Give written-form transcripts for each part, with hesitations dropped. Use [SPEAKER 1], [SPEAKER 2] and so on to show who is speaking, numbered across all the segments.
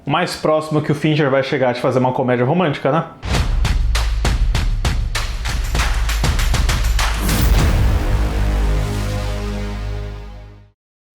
[SPEAKER 1] O mais próximo que o Fincher vai chegar de fazer uma comédia romântica, né?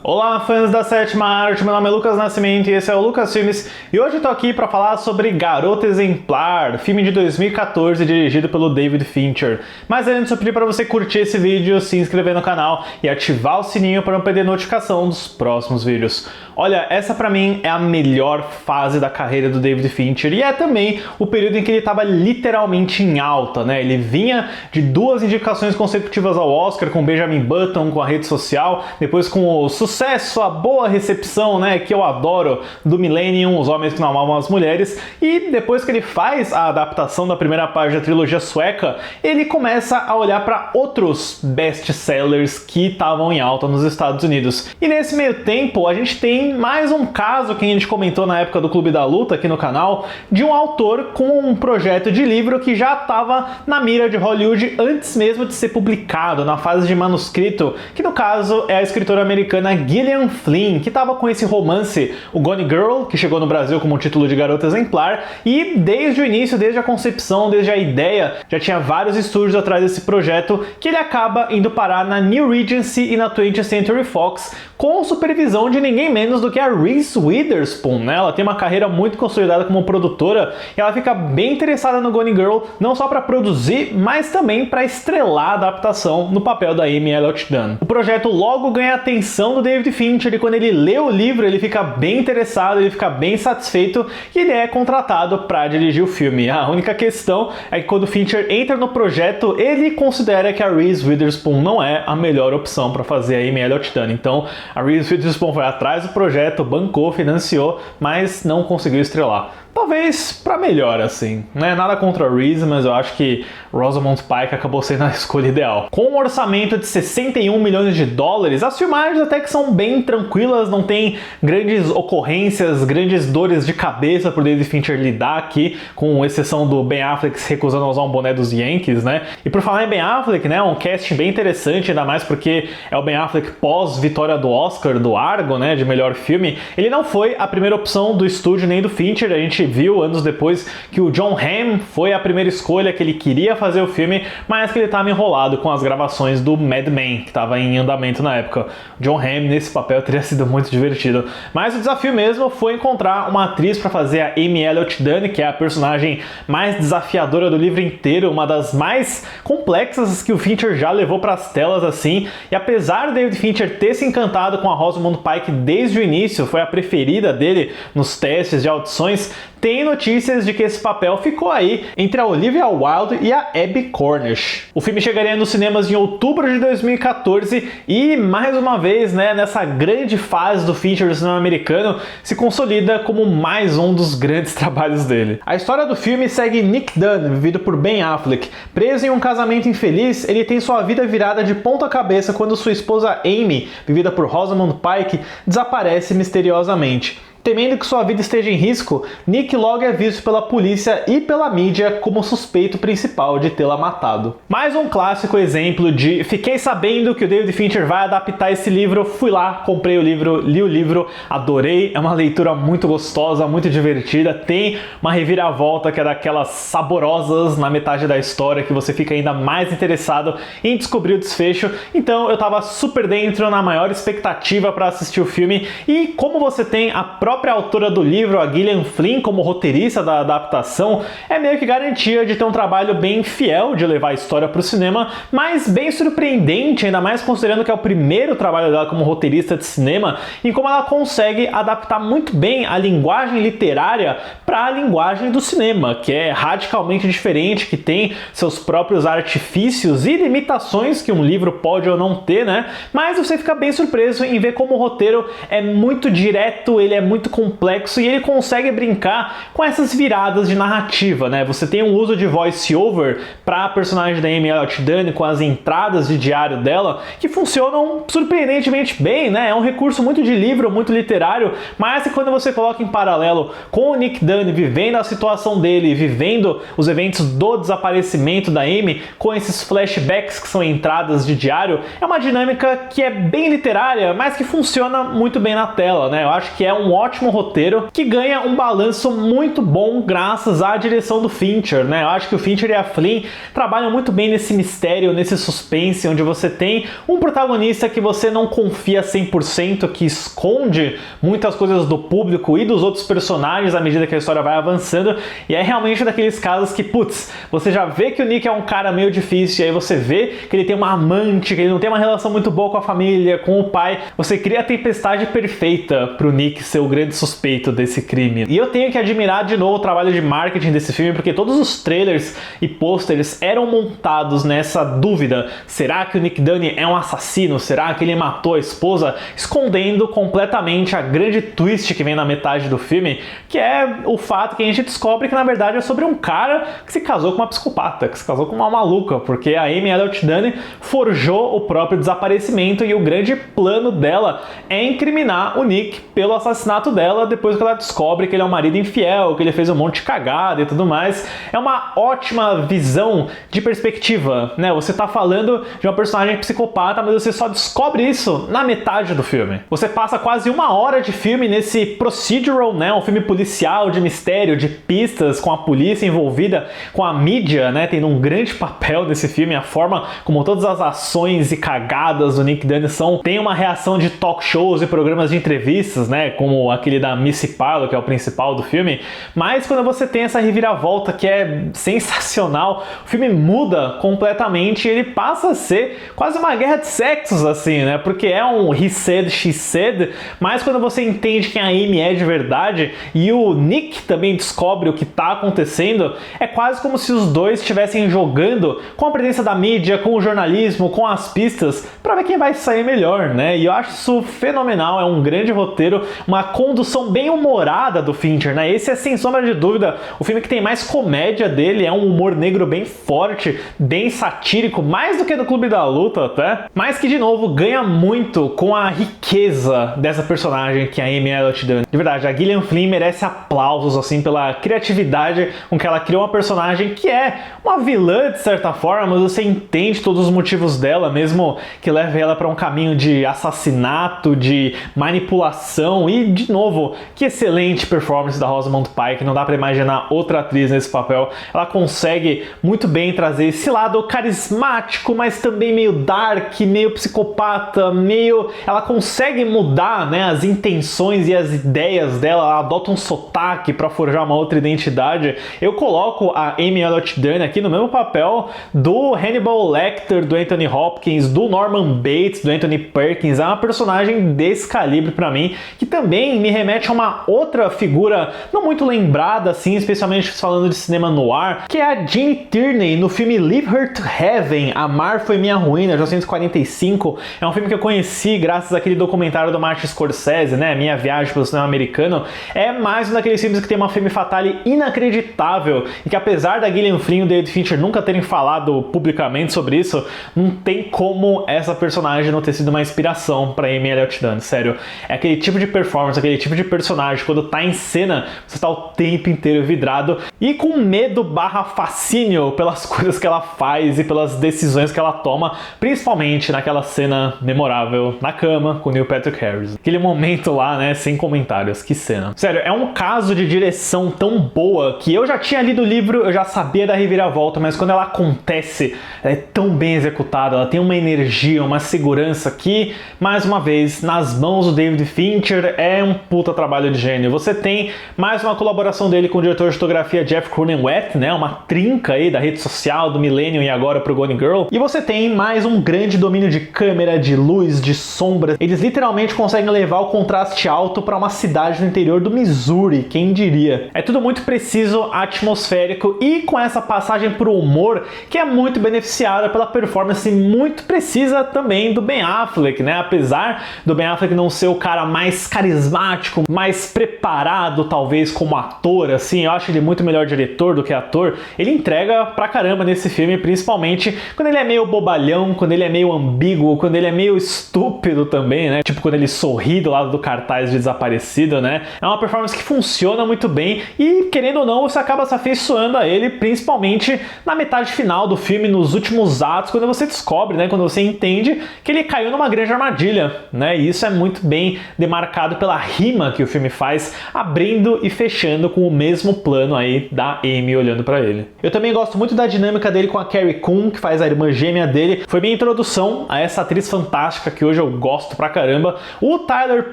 [SPEAKER 1] Olá, fãs da sétima arte, meu nome é Lucas Nascimento e esse é o Lucas Filmes, e hoje eu tô aqui para falar sobre Garota Exemplar, filme de 2014 dirigido pelo David Fincher. Mas antes eu pedi para você curtir esse vídeo, se inscrever no canal e ativar o sininho para não perder notificação dos próximos vídeos. Olha, essa pra mim é a melhor fase da carreira do David Fincher e é também o período em que ele estava literalmente em alta, né? Ele vinha de 2 indicações consecutivas ao Oscar com Benjamin Button, com A Rede Social, depois com o sucesso, a boa recepção, né, que eu adoro, do Millennium, Os Homens que Não Amavam as Mulheres, e depois que ele faz a adaptação da primeira parte da trilogia sueca, ele começa a olhar para outros best-sellers que estavam em alta nos Estados Unidos. E nesse meio tempo, a gente tem mais um caso que a gente comentou na época do Clube da Luta aqui no canal, de um autor com um projeto de livro que já estava na mira de Hollywood antes mesmo de ser publicado, na fase de manuscrito, que no caso é a escritora americana Gillian Flynn, que estava com esse romance, o Gone Girl, que chegou no Brasil como título de Garota Exemplar, e desde o início, desde a concepção, desde a ideia, já tinha vários estúdios atrás desse projeto, que ele acaba indo parar na New Regency e na 20th Century Fox, com supervisão de ninguém menos do que a Reese Witherspoon, né? Ela tem uma carreira muito consolidada como produtora e ela fica bem interessada no Gone Girl, não só para produzir, mas também para estrelar a adaptação no papel da Amy Elliott Dunn. O projeto logo ganha a atenção do David Fincher e quando ele lê o livro ele fica bem interessado, ele fica bem satisfeito e ele é contratado para dirigir o filme. A única questão é que quando o Fincher entra no projeto, ele considera que a Reese Witherspoon não é a melhor opção para fazer a Amy Elliott Dunn. Então a Reese Witherspoon foi atrás do projeto, bancou, financiou, mas não conseguiu estrelar. Talvez para melhor, assim, né? Nada contra a Reese, mas eu acho que Rosamund Pike acabou sendo a escolha ideal. Com um orçamento de 61 milhões de dólares, as filmagens até que são bem tranquilas, não tem grandes ocorrências, grandes dores de cabeça por David Fincher lidar aqui, com exceção do Ben Affleck se recusando a usar um boné dos Yankees, né? E por falar em Ben Affleck, né? Um casting bem interessante, ainda mais porque é o Ben Affleck pós-vitória do Oscar, do Argo, né? De melhor filme. Ele não foi a primeira opção do estúdio nem do Fincher, a gente viu anos depois que o Jon Hamm foi a primeira escolha, que ele queria fazer o filme, mas que ele estava enrolado com as gravações do Mad Men, que estava em andamento na época. O Jon Hamm nesse papel teria sido muito divertido. Mas o desafio mesmo foi encontrar uma atriz para fazer a Amy Elliott Dunn, que é a personagem mais desafiadora do livro inteiro, uma das mais complexas que o Fincher já levou para as telas assim. E apesar de David Fincher ter se encantado com a Rosamund Pike desde o início, foi a preferida dele nos testes de audições, tem notícias de que esse papel ficou aí entre a Olivia Wilde e a Abbie Cornish. O filme chegaria nos cinemas em outubro de 2014 e, mais uma vez, né, nessa grande fase do Fincher do cinema americano, se consolida como mais um dos grandes trabalhos dele. A história do filme segue Nick Dunn, vivido por Ben Affleck. Preso em um casamento infeliz, ele tem sua vida virada de ponta cabeça quando sua esposa Amy, vivida por Rosamund Pike, desaparece misteriosamente. Temendo que sua vida esteja em risco, Nick logo é visto pela polícia e pela mídia como suspeito principal de tê-la matado. Mais um clássico exemplo de fiquei sabendo que o David Fincher vai adaptar esse livro, fui lá, comprei o livro, li o livro, adorei, é uma leitura muito gostosa, muito divertida, tem uma reviravolta que é daquelas saborosas na metade da história que você fica ainda mais interessado em descobrir o desfecho, então eu tava super dentro, na maior expectativa para assistir o filme e como você tem a própria autora do livro, a Gillian Flynn, como roteirista da adaptação, é meio que garantia de ter um trabalho bem fiel de levar a história para o cinema, mas bem surpreendente, ainda mais considerando que é o primeiro trabalho dela como roteirista de cinema, em como ela consegue adaptar muito bem a linguagem literária para a linguagem do cinema, que é radicalmente diferente, que tem seus próprios artifícios e limitações que um livro pode ou não ter, né? Mas você fica bem surpreso em ver como o roteiro é muito direto, ele é muito complexo e ele consegue brincar com essas viradas de narrativa, né? Você tem um uso de voice-over para a personagem da Amy Elliott Dunn com as entradas de diário dela que funcionam surpreendentemente bem, né? É um recurso muito de livro, muito literário, mas que quando você coloca em paralelo com o Nick Dunn vivendo a situação dele, vivendo os eventos do desaparecimento da Amy, com esses flashbacks que são entradas de diário, é uma dinâmica que é bem literária, mas que funciona muito bem na tela, né? Eu acho que é um ótimo ótimo roteiro que ganha um balanço muito bom graças à direção do Fincher, né? Eu acho que o Fincher e a Flynn trabalham muito bem nesse mistério, nesse suspense, onde você tem um protagonista que você não confia 100%, que esconde muitas coisas do público e dos outros personagens à medida que a história vai avançando, e é realmente daqueles casos que, putz, você já vê que o Nick é um cara meio difícil, e aí você vê que ele tem uma amante, que ele não tem uma relação muito boa com a família, com o pai, você cria a tempestade perfeita pro Nick ser o grande suspeito desse crime. E eu tenho que admirar de novo o trabalho de marketing desse filme, porque todos os trailers e posters eram montados nessa dúvida: será que o Nick Dunne é um assassino? Será que ele matou a esposa? Escondendo completamente a grande twist que vem na metade do filme, que é o fato que a gente descobre que na verdade é sobre um cara que se casou com uma psicopata, que se casou com uma maluca, porque a Amy Elliott Dunne forjou o próprio desaparecimento e o grande plano dela é incriminar o Nick pelo assassinato dela depois que ela descobre que ele é um marido infiel, que ele fez um monte de cagada e tudo mais. É uma ótima visão de perspectiva, né? Você tá falando de uma personagem psicopata, mas você só descobre isso na metade do filme. Você passa quase 1 hora de filme nesse procedural, né? Um filme policial, de mistério, de pistas, com a polícia envolvida, com a mídia, né? Tendo um grande papel nesse filme, a forma como todas as ações e cagadas do Nick Dunne tem uma reação de talk shows e programas de entrevistas, né? Como aquele da Missy Parlo, que é o principal do filme. Mas quando você tem essa reviravolta que é sensacional, o filme muda completamente e ele passa a ser quase uma guerra de sexos, assim, né? Porque é um he said, she said, mas quando você entende quem a Amy é de verdade e o Nick também descobre o que tá acontecendo, é quase como se os dois estivessem jogando com a presença da mídia, com o jornalismo, com as pistas, pra ver quem vai sair melhor, né? E eu acho isso fenomenal, é um grande roteiro, uma condução bem humorada do Fincher, né? Esse é, sem sombra de dúvida, o filme que tem mais comédia dele, é um humor negro bem forte, bem satírico, mais do que no Clube da Luta até, mas que, de novo, ganha muito com a riqueza dessa personagem que é a Amy Elliott Dunne. De verdade, a Gillian Flynn merece aplausos, assim, pela criatividade com que ela criou uma personagem que é uma vilã, de certa forma, mas você entende todos os motivos dela, mesmo que leve ela para um caminho de assassinato, de manipulação e, de novo, que excelente performance da Rosamund Pike, não dá para imaginar outra atriz nesse papel. Ela consegue muito bem trazer esse lado carismático, mas também meio dark, meio psicopata, meio... Ela consegue mudar, né, as intenções e as ideias dela, ela adota um sotaque para forjar uma outra identidade. Eu coloco a Amy Elliott Dunne aqui no mesmo papel do Hannibal Lecter, do Anthony Hopkins, do Norman Bates, do Anthony Perkins. É uma personagem desse calibre para mim, que também me remete a uma outra figura não muito lembrada, assim, especialmente falando de cinema noir, que é a Jean Tierney no filme Leave Her to Heaven, Amar Foi Minha Ruína, de 1945. É um filme que eu conheci graças àquele documentário do Martin Scorsese, né, Minha Viagem pelo Cinema Americano. É mais um daqueles filmes que tem uma femme fatale inacreditável e que, apesar da Gillian Flynn e o David Fincher nunca terem falado publicamente sobre isso, não tem como essa personagem não ter sido uma inspiração para Amy Elliott Dunne, sério. É aquele tipo de performance, aquele tipo de personagem, quando tá em cena, você tá o tempo inteiro vidrado e com medo barra fascínio pelas coisas que ela faz e pelas decisões que ela toma, principalmente naquela cena memorável na cama com Neil Patrick Harris. Aquele momento lá, né, sem comentários, que cena. Sério, é um caso de direção tão boa que eu já tinha lido o livro, eu já sabia da reviravolta, mas quando ela acontece, ela é tão bem executada, ela tem uma energia, uma segurança que, mais uma vez, nas mãos do David Fincher, é um puta trabalho de gênio. Você tem mais uma colaboração dele com o diretor de fotografia Jeff Cronenweth, né, uma trinca aí da rede social, do Millennium e agora pro Gone Girl, e você tem mais um grande domínio de câmera, de luz, de sombra. Eles literalmente conseguem levar o contraste alto para uma cidade no interior do Missouri, quem diria. É tudo muito preciso, atmosférico e com essa passagem pro humor que é muito beneficiada pela performance muito precisa também do Ben Affleck, né? Apesar do Ben Affleck não ser o cara mais carismático, mais preparado talvez como ator, assim, eu acho ele muito melhor diretor do que ator, ele entrega pra caramba nesse filme, principalmente quando ele é meio bobalhão, quando ele é meio ambíguo, quando ele é meio estúpido também, né? Tipo quando ele sorri do lado do cartaz de Desaparecido, né? É uma performance que funciona muito bem e, querendo ou não, você acaba se afeiçoando a ele, principalmente na metade final do filme, nos últimos atos, quando você descobre, né, quando você entende que ele caiu numa grande armadilha, né? E isso é muito bem demarcado pela rima que o filme faz, abrindo e fechando com o mesmo plano aí da Amy olhando pra ele. Eu também gosto muito da dinâmica dele com a Carrie Coon, que faz a irmã gêmea dele. Foi minha introdução a essa atriz fantástica que hoje eu gosto pra caramba. O Tyler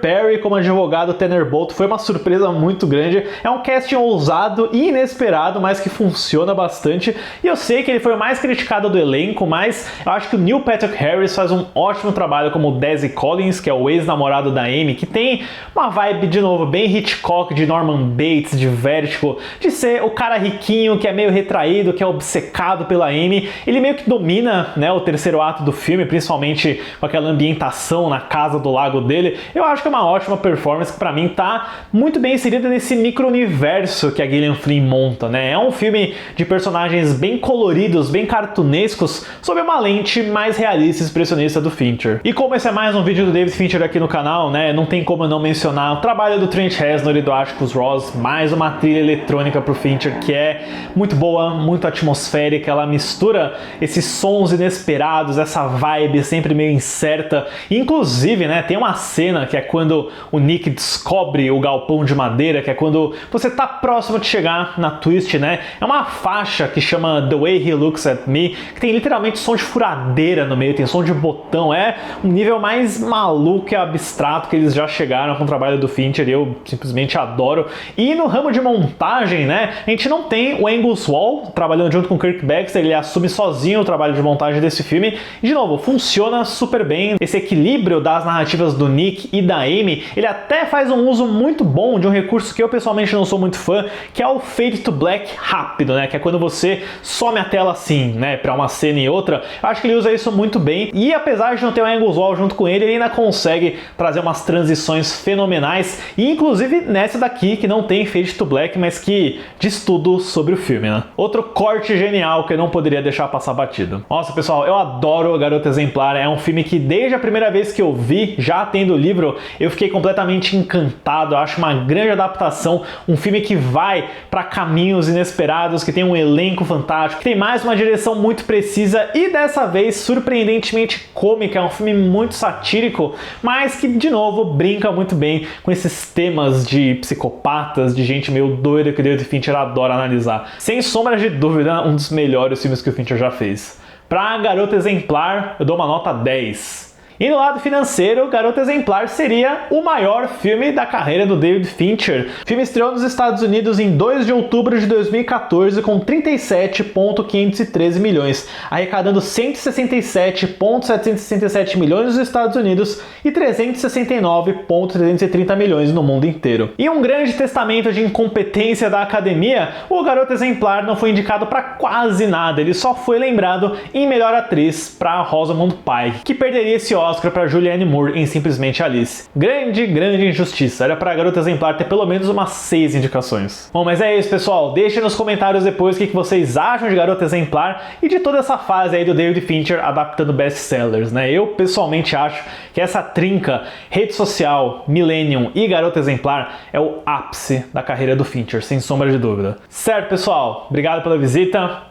[SPEAKER 1] Perry como advogado Thunderbolt foi uma surpresa muito grande. É um casting ousado e inesperado, mas que funciona bastante. E eu sei que ele foi o mais criticado do elenco, mas eu acho que o Neil Patrick Harris faz um ótimo trabalho como Desi Collins, que é o ex-namorado da Amy, que tem uma vibe, de novo, bem Hitchcock, de Norman Bates, de Vertigo, de ser o cara riquinho, que é meio retraído, que é obcecado pela Amy. Ele meio que domina, né, o terceiro ato do filme, principalmente com aquela ambientação na casa do lago dele. Eu acho que é uma ótima performance que pra mim tá muito bem inserida nesse micro-universo que a Gillian Flynn monta, né? É um filme de personagens bem coloridos, bem cartunescos, sob uma lente mais realista e expressionista do Fincher. E como esse é mais um vídeo do David Fincher aqui no canal, né, não tem como eu não mencionar o trabalho do Trent Reznor e do Atticus Ross, mais uma trilha eletrônica pro Fincher que é muito boa, muito atmosférica, ela mistura esses sons inesperados, essa vibe sempre meio incerta. Inclusive, né, tem uma cena que é quando o Nick descobre o galpão de madeira, que é quando você tá próximo de chegar na twist, né? É uma faixa que chama The Way He Looks at Me, que tem literalmente som de furadeira no meio, tem som de botão, é um nível mais maluco e abstrato que eles já chegaram com o trabalho do Fincher, e eu simplesmente adoro. E no ramo de montagem, né, a gente não tem o Angus Wall trabalhando junto com o Kirk Baxter, ele assume sozinho o trabalho de montagem desse filme, e de novo, funciona super bem. Esse equilíbrio das narrativas do Nick e da Amy, ele até faz um uso muito bom de um recurso que eu pessoalmente não sou muito fã, que é o Fade to Black rápido, né, que é quando você some a tela assim, né, pra uma cena e outra. Eu acho que ele usa isso muito bem, e apesar de não ter o Angus Wall junto com ele ainda consegue trazer umas transições fenomenais, e inclusive nessa daqui que não tem Fade to Black, mas que diz tudo sobre o filme, né. Outro corte genial que eu não poderia deixar passar batido. Nossa, pessoal, eu adoro Garota Exemplar, é um filme que desde a primeira vez que eu vi, já tendo o livro, eu fiquei completamente encantado. Eu acho uma grande adaptação, um filme que vai para caminhos inesperados, que tem um elenco fantástico, que tem mais uma direção muito precisa e dessa vez surpreendentemente cômica. É um filme muito satírico, mas que de novo brinca muito bem com esses temas de psicopatas, de gente meio doida que o David Fincher adora analisar. Sem sombra de dúvida, um dos melhores filmes que o Fincher já fez. Pra Garota Exemplar, eu dou uma nota 10. E no lado financeiro, Garota Exemplar seria o maior filme da carreira do David Fincher. O filme estreou nos Estados Unidos em 2 de outubro de 2014 com 37,513 milhões, arrecadando 167,767 milhões nos Estados Unidos e 369,330 milhões no mundo inteiro. E um grande testamento de incompetência da academia, o Garota Exemplar não foi indicado para quase nada, ele só foi lembrado em melhor atriz para Rosamund Pike, que perderia esse Oscar para Julianne Moore em Simplesmente Alice. Grande injustiça. Era para Garota Exemplar ter pelo menos umas 6 indicações. Bom, mas é isso, pessoal. Deixem nos comentários depois o que vocês acham de Garota Exemplar e de toda essa fase aí do David Fincher adaptando best-sellers, né? Eu, pessoalmente, acho que essa trinca, rede social, Millennium e Garota Exemplar, é o ápice da carreira do Fincher, sem sombra de dúvida. Certo, pessoal? Obrigado pela visita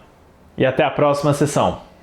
[SPEAKER 1] e até a próxima sessão.